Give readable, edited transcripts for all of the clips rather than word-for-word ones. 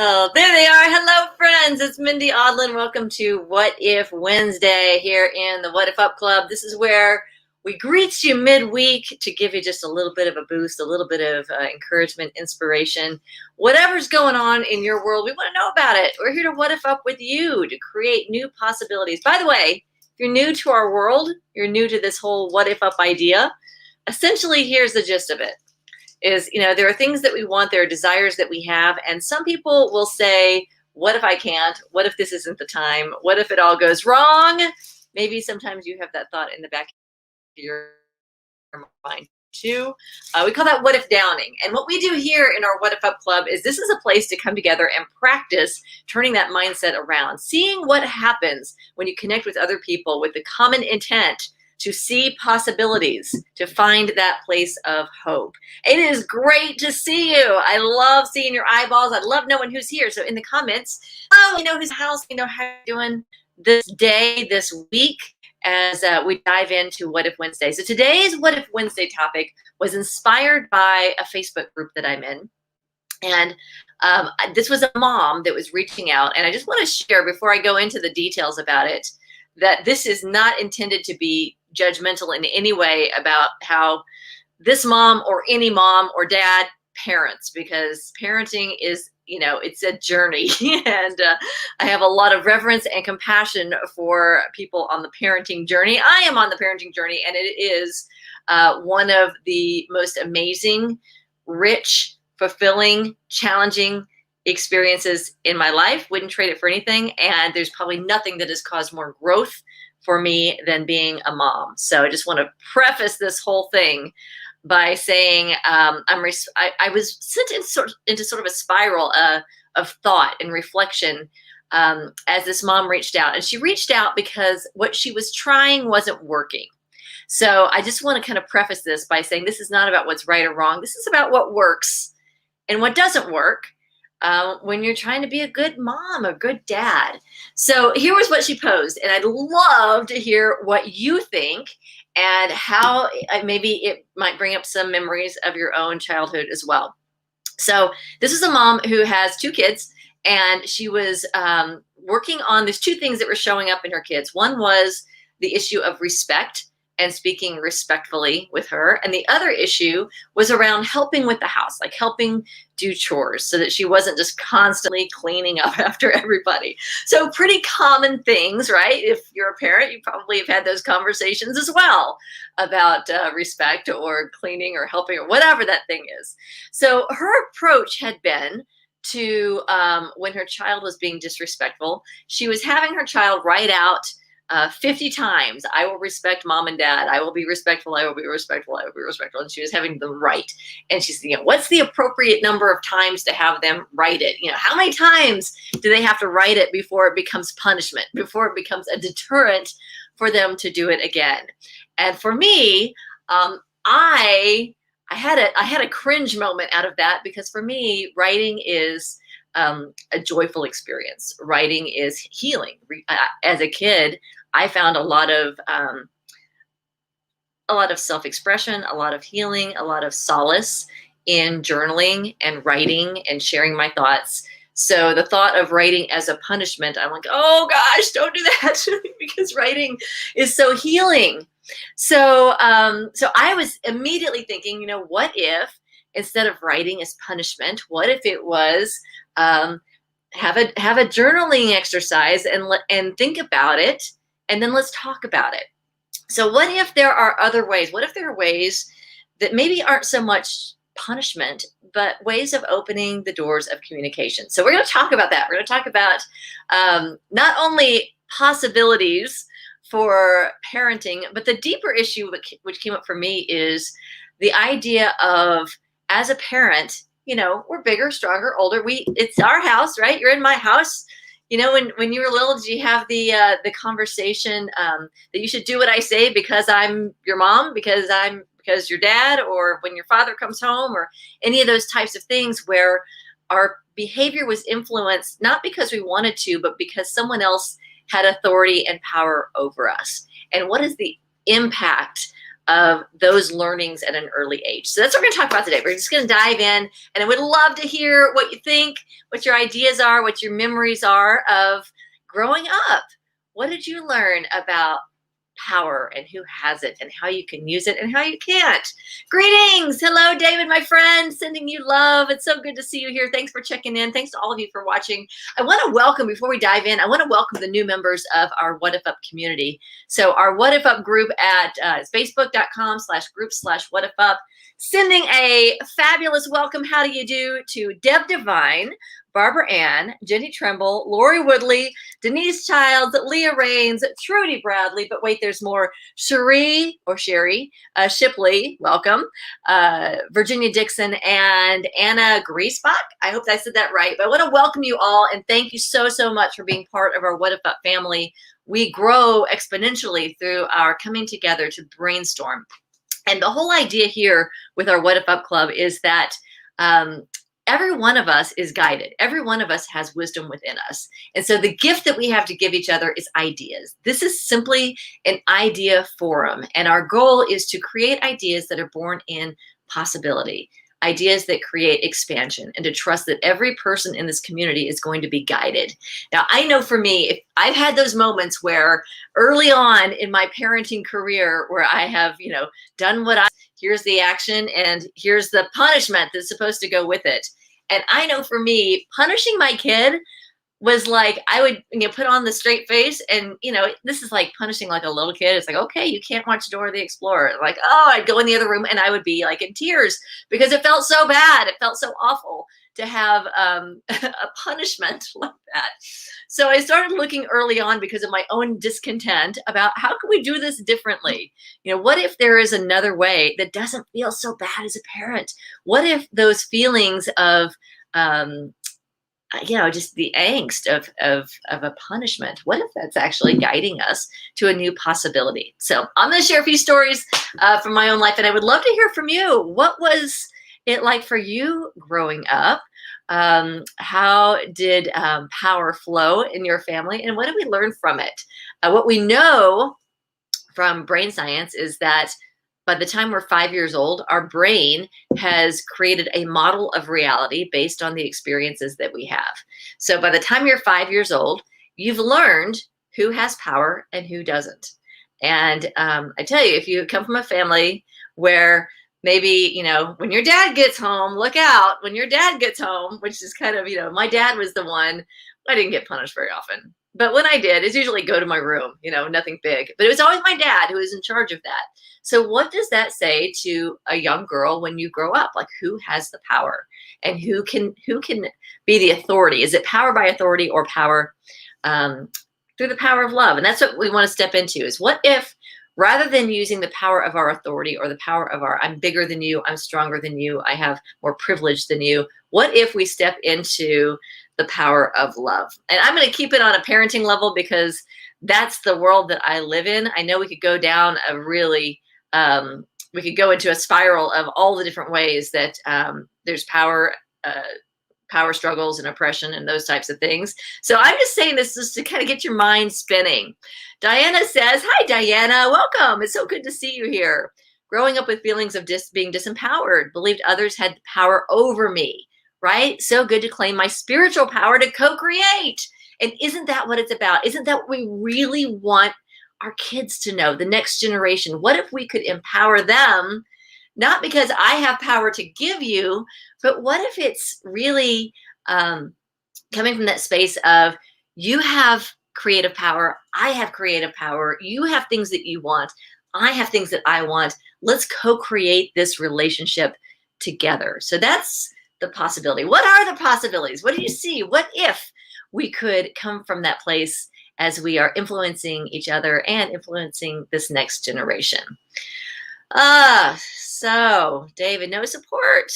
Oh, there they are. Hello, friends. It's Mindy Audlin. Welcome to What If Wednesday here in the What If Up Club. This is where we greet you midweek to give you just a little bit of a boost, a little bit of encouragement, inspiration. Whatever's going on in your world, we want to know about it. We're here to What If Up with you to create new possibilities. By the way, if you're new to our world, you're new to this whole What If Up idea, essentially, here's the gist of it. There are things that we want, there are desires that we have, and some people will say, what if I can't? What if this isn't the time? What if it all goes wrong? Maybe sometimes you have that thought in the back of your mind too. We call that what if downing. And what we do here in our What If Up Club is this is a place to come together and practice turning that mindset around, seeing what happens when you connect with other people with the common intent to see possibilities, to find that place of hope. It is great to see you. I love seeing your eyeballs. I love knowing who's here. So in the comments, we know who's in the house, we know how you're doing this day, this week, as we dive into What If Wednesday. So today's What If Wednesday topic was inspired by a Facebook group that I'm in. And this was a mom that was reaching out. And I just want to share, before I go into the details about it, that this is not intended to be judgmental in any way about how this mom or any mom or dad parents, because parenting is, it's a journey. And I have a lot of reverence and compassion for people on the parenting journey. I am on the parenting journey, and it is one of the most amazing, rich, fulfilling, challenging experiences in my life. Wouldn't trade it for anything. And there's probably nothing that has caused more growth for me than being a mom. So I just want to preface this whole thing by saying I was sent into sort of a spiral of thought and reflection as this mom reached out. And she reached out because what she was trying wasn't working. So I just want to kind of preface this by saying this is not about what's right or wrong. This is about what works and what doesn't work when you're trying to be a good mom, a good dad. So here was what she posed, and I'd love to hear what you think and how maybe it might bring up some memories of your own childhood as well. So this is a mom who has two kids, and she was working on these two things that were showing up in her kids. One was the issue of respect and speaking respectfully with her. And the other issue was around helping with the house, like helping do chores so that she wasn't just constantly cleaning up after everybody. So pretty common things, right? If you're a parent, you probably have had those conversations as well about respect or cleaning or helping or whatever that thing is. So her approach had been to, when her child was being disrespectful, she was having her child write out 50 times, I will respect mom and dad. I will be respectful. I will be respectful. I will be respectful. And she was having them write. And she's thinking, what's the appropriate number of times to have them write it? How many times do they have to write it before it becomes punishment, before it becomes a deterrent for them to do it again? And for me, I had a cringe moment out of that, because for me, writing is a joyful experience. Writing is healing. As a kid, I found a lot of self-expression, a lot of healing, a lot of solace in journaling and writing and sharing my thoughts. So the thought of writing as a punishment, I'm like, oh gosh, don't do that, because writing is so healing. So I was immediately thinking, what if instead of writing as punishment, what if it was have a journaling exercise and think about it, and then let's talk about it. So what if there are other ways? What if there are ways that maybe aren't so much punishment, but ways of opening the doors of communication? So we're going to talk about that. We're going to talk about not only possibilities for parenting, but the deeper issue which came up for me is the idea of, as a parent, we're bigger, stronger, older. It's our house, right? You're in my house. When you were little, did you have the conversation that you should do what I say because I'm your mom, because your dad, or when your father comes home, or any of those types of things where our behavior was influenced not because we wanted to, but because someone else had authority and power over us? And what is the impact of those learnings at an early age. So that's what we're going to talk about today. We're just going to dive in, and I would love to hear what you think, what your ideas are, what your memories are of growing up. What did you learn about power and who has it and how you can use it and how you can't? Greetings. Hello, David, my friend, sending you love. It's so good to see you here. Thanks for checking in. Thanks to all of you for watching. I want to welcome, before we dive in, I want to welcome the new members of our What If Up community. So our What If Up group at facebook.com/group/What If Up. Sending a fabulous welcome, how do you do, to Deb Devine, Barbara Ann, Jenny Tremble, Lori Woodley, Denise Childs, Leah Rains, Trudy Bradley, but wait, there's more. Sherry Shipley, welcome. Virginia Dixon and Anna Griesbach. I hope I said that right. But I want to welcome you all and thank you so, so much for being part of our What If Up family. We grow exponentially through our coming together to brainstorm. And the whole idea here with our What If Up Club is that every one of us is guided. Every one of us has wisdom within us. And so the gift that we have to give each other is ideas. This is simply an idea forum. And our goal is to create ideas that are born in possibility, ideas that create expansion, and to trust that every person in this community is going to be guided. Now, I know for me, if I've had those moments where early on in my parenting career where I have, done here's the action and here's the punishment that's supposed to go with it. And I know for me, punishing my kid was like, I would put on the straight face and, this is like punishing like a little kid. It's like, okay, you can't watch Dora the Explorer. Like, oh, I'd go in the other room and I would be like in tears because it felt so bad. It felt so awful to have a punishment like that. So I started looking early on because of my own discontent about how can we do this differently? What if there is another way that doesn't feel so bad as a parent? What if those feelings of, just the angst of a punishment, what if that's actually guiding us to a new possibility? So I'm going to share a few stories from my own life, and I would love to hear from you. What was it like for you growing up? How did power flow in your family, and what did we learn from it? What we know from brain science is that by the time we're 5 years old, our brain has created a model of reality based on the experiences that we have. So by the time you're 5 years old, you've learned who has power and who doesn't. And I tell you, if you come from a family where maybe, when your dad gets home, look out when your dad gets home, which is kind of, my dad was the one, I didn't get punished very often. But when I did, it's usually go to my room, nothing big. But it was always my dad who was in charge of that. So what does that say to a young girl when you grow up? Like, who has the power and who can be the authority? Is it power by authority or power through the power of love? And that's what we want to step into is what if, rather than using the power of our authority or the power of I'm bigger than you, I'm stronger than you, I have more privilege than you, what if we step into the power of love? And I'm going to keep it on a parenting level because that's the world that I live in. I know we could go down a really, we could go into a spiral of all the different ways that there's power struggles and oppression and those types of things. So I'm just saying this just to kind of get your mind spinning. Diana says, hi, Diana, welcome. It's so good to see you here. Growing up with feelings of being disempowered, believed others had power over me, right? So good to claim my spiritual power to co-create. And isn't that what it's about? Isn't that what we really want our kids to know, the next generation? What if we could empower them, not because I have power to give you, but what if it's really coming from that space of you have creative power, I have creative power, you have things that you want, I have things that I want. Let's co-create this relationship together. So that's the possibility. What are the possibilities? What do you see? What if we could come from that place as we are influencing each other and influencing this next generation? So David, no support.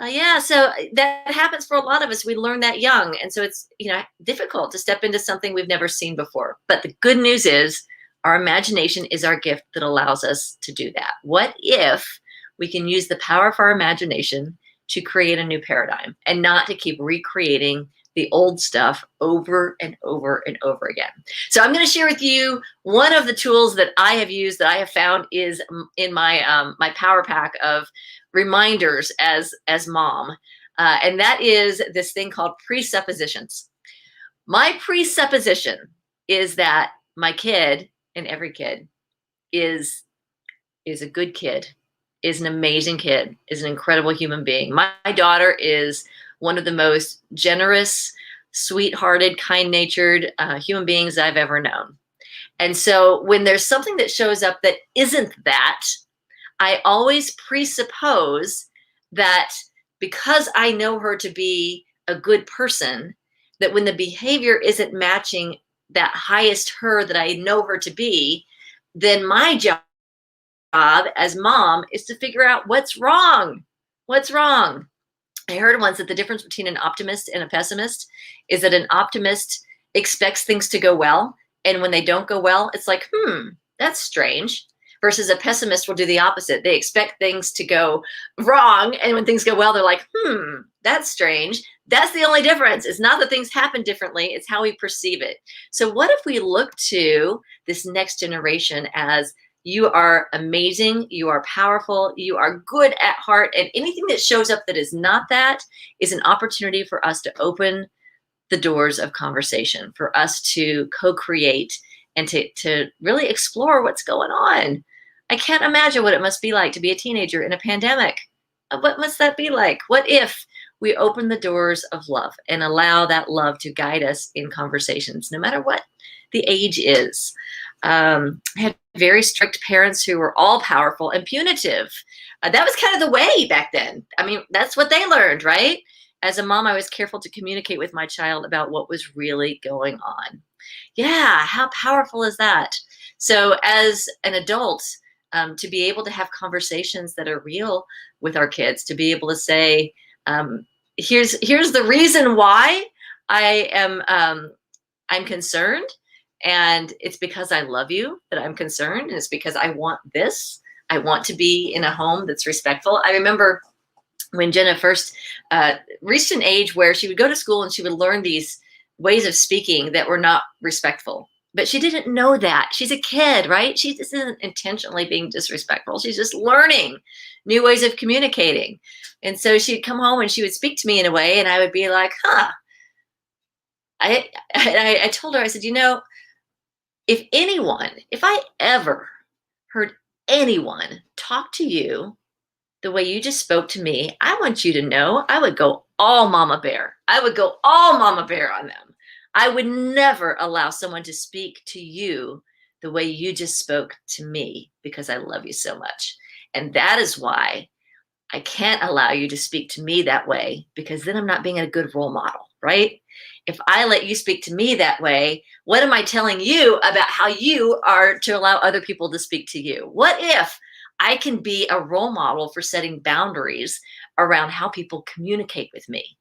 Yeah, so that happens for a lot of us. We learn that young. And so it's, difficult to step into something we've never seen before. But the good news is our imagination is our gift that allows us to do that. What if we can use the power of our imagination to create a new paradigm and not to keep recreating the old stuff over and over and over again. So I'm going to share with you one of the tools that I have used, that I have found is in my my power pack of reminders as mom, and that is this thing called presuppositions. My presupposition is that my kid, and every kid, is a good kid, is an amazing kid, is an incredible human being. My daughter is one of the most generous, sweet-hearted, kind-natured human beings I've ever known. And so when there's something that shows up that isn't that, I always presuppose that because I know her to be a good person, that when the behavior isn't matching that highest her that I know her to be, then my job as mom is to figure out what's wrong. What's wrong? I heard once that the difference between an optimist and a pessimist is that an optimist expects things to go well, and when they don't go well, it's like, that's strange. Versus a pessimist will do the opposite. They expect things to go wrong, and when things go well, they're like, that's strange. That's the only difference. It's not that things happen differently, it's how we perceive it. So what if we look to this next generation as, you are amazing, you are powerful, you are good at heart, and anything that shows up that is not that is an opportunity for us to open the doors of conversation, for us to co-create and to really explore what's going on. I can't imagine what it must be like to be a teenager in a pandemic. What must that be like? What if we open the doors of love and allow that love to guide us in conversations, no matter what the age is? I had very strict parents who were all powerful and punitive. That was kind of the way back then. I mean, that's what they learned, right? As a mom, I was careful to communicate with my child about what was really going on. Yeah, how powerful is that? So as an adult, to be able to have conversations that are real with our kids, to be able to say, here's the reason why I'm concerned, and it's because I love you that I'm concerned, and it's because I want this. I want to be in a home that's respectful. I remember when Jenna first reached an age where she would go to school and she would learn these ways of speaking that were not respectful. But she didn't know that. She's a kid, right? She just isn't intentionally being disrespectful. She's just learning new ways of communicating. And so she'd come home and she would speak to me in a way, and I would be like, I told her, I said, if I ever heard anyone talk to you the way you just spoke to me, I want you to know I would go all mama bear. I would go all mama bear on them. I would never allow someone to speak to you the way you just spoke to me, because I love you so much. And that is why I can't allow you to speak to me that way, because then I'm not being a good role model, right? If I let you speak to me that way, what am I telling you about how you are to allow other people to speak to you? What if I can be a role model for setting boundaries around how people communicate with me?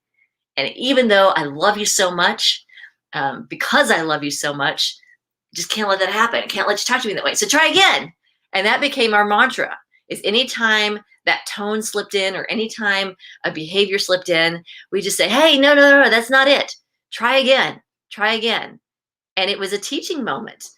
And even though I love you so much, because I love you so much, just can't let that happen. I can't let you talk to me that way. So try again. And that became our mantra, is anytime that tone slipped in or anytime a behavior slipped in, we just say, hey, no, that's not it. Try again. And it was a teaching moment.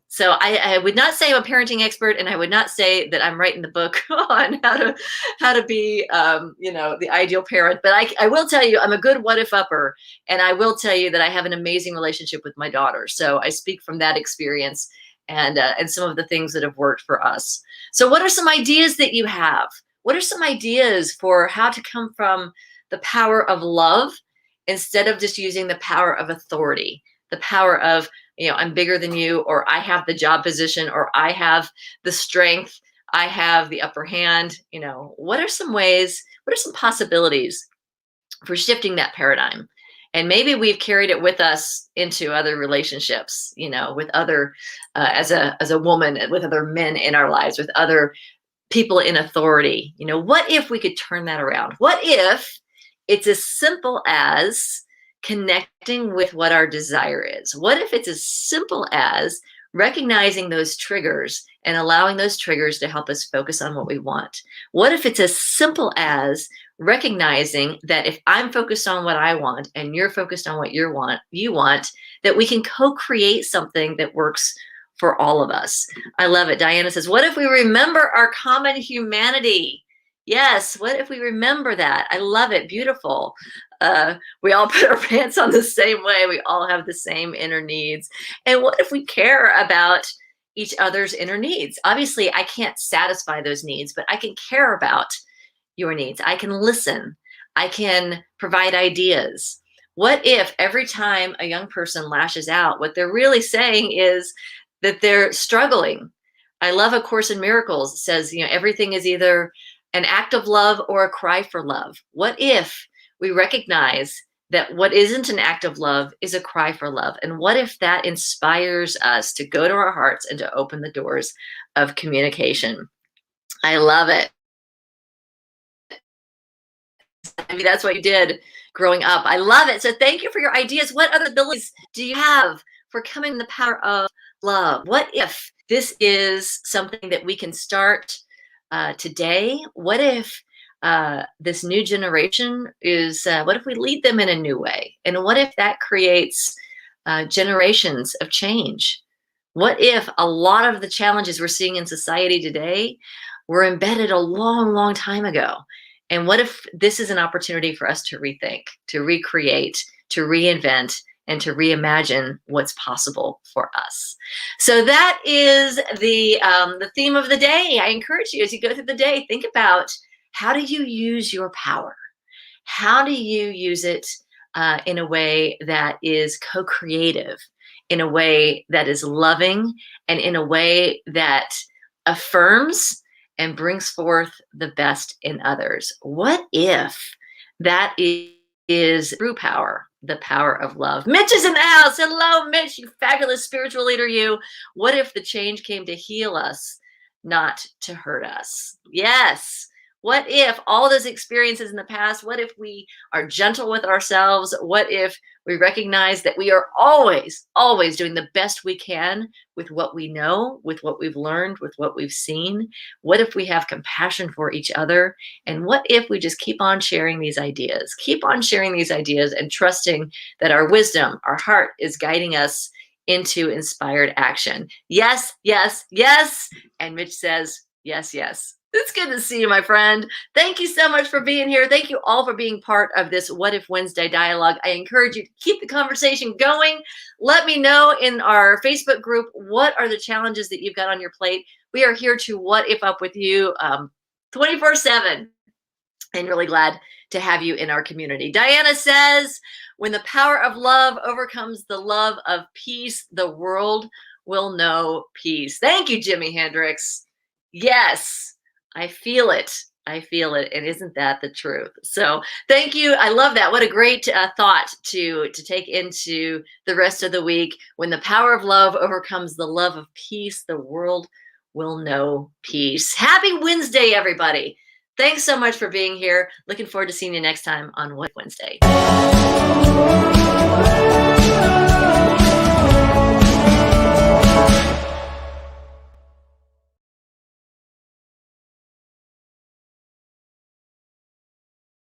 So I would not say I'm a parenting expert, and I would not say that I'm writing the book on how to be, the ideal parent. But I will tell you, I'm a good what if upper, and I will tell you that I have an amazing relationship with my daughter. So I speak from that experience and some of the things that have worked for us. So what are some ideas that you have? What are some ideas for how to come from the power of love instead of just using the power of authority, the power of, I'm bigger than you, or I have the job position, or I have the strength, I have the upper hand. What are some ways, what are some possibilities for shifting that paradigm? And maybe we've carried it with us into other relationships, with other, as a woman, with other men in our lives, with other people in authority. What if we could turn that around? What if it's as simple as connecting with what our desire is? What if it's as simple as recognizing those triggers and allowing those triggers to help us focus on what we want. What if it's as simple as recognizing that if I'm focused on what I want and you're focused on what you want, that we can co-create something that works for all of us. I love it. Diana says, what if we remember our common humanity? Yes, what if we remember that? I love it. Beautiful. We all put our pants on the same way. We all have the same inner needs. And what if we care about each other's inner needs? Obviously, I can't satisfy those needs, but I can care about your needs. I can listen. I can provide ideas. What if every time a young person lashes out, what they're really saying is that they're struggling? I love A Course in Miracles. It says, everything is either an act of love or a cry for love. What if we recognize that what isn't an act of love is a cry for love? And what if that inspires us to go to our hearts and to open the doors of communication? I love it. Maybe that's what you did growing up. I love it. So thank you for your ideas. What other abilities do you have for coming the power of love? What if this is something that we can start today? What if this new generation is, what if we lead them in a new way? And what if that creates generations of change? What if a lot of the challenges we're seeing in society today were embedded a long, long time ago? And what if this is an opportunity for us to rethink, to recreate, to reinvent, and to reimagine what's possible for us? So that is the theme of the day. I encourage you, as you go through the day, think about, how do you use your power? How do you use it in a way that is co-creative, in a way that is loving, and in a way that affirms and brings forth the best in others? What if that is true power, the power of love? Mitch is in the house. Hello, Mitch, you fabulous spiritual leader, you. What if the change came to heal us, not to hurt us? Yes. What if all those experiences in the past, what if we are gentle with ourselves? What if we recognize that we are always, always doing the best we can with what we know, with what we've learned, with what we've seen? What if we have compassion for each other? And what if we just keep on sharing these ideas, and trusting that our wisdom, our heart is guiding us into inspired action? Yes, yes, yes. And Mitch says, yes, yes. It's good to see you, my friend. Thank you so much for being here. Thank you all for being part of this What If Wednesday dialogue. I encourage you to keep the conversation going. Let me know in our Facebook group, what are the challenges that you've got on your plate? We are here to what if up with you 24/7, and really glad to have you in our community. Diana says, when the power of love overcomes the love of peace, the world will know peace. Thank you, Jimi Hendrix. Yes. I feel it. I feel it. And isn't that the truth? So thank you. I love that. What a great thought to take into the rest of the week. When the power of love overcomes the love of peace, the world will know peace. Happy Wednesday, everybody. Thanks so much for being here. Looking forward to seeing you next time on What Wednesday.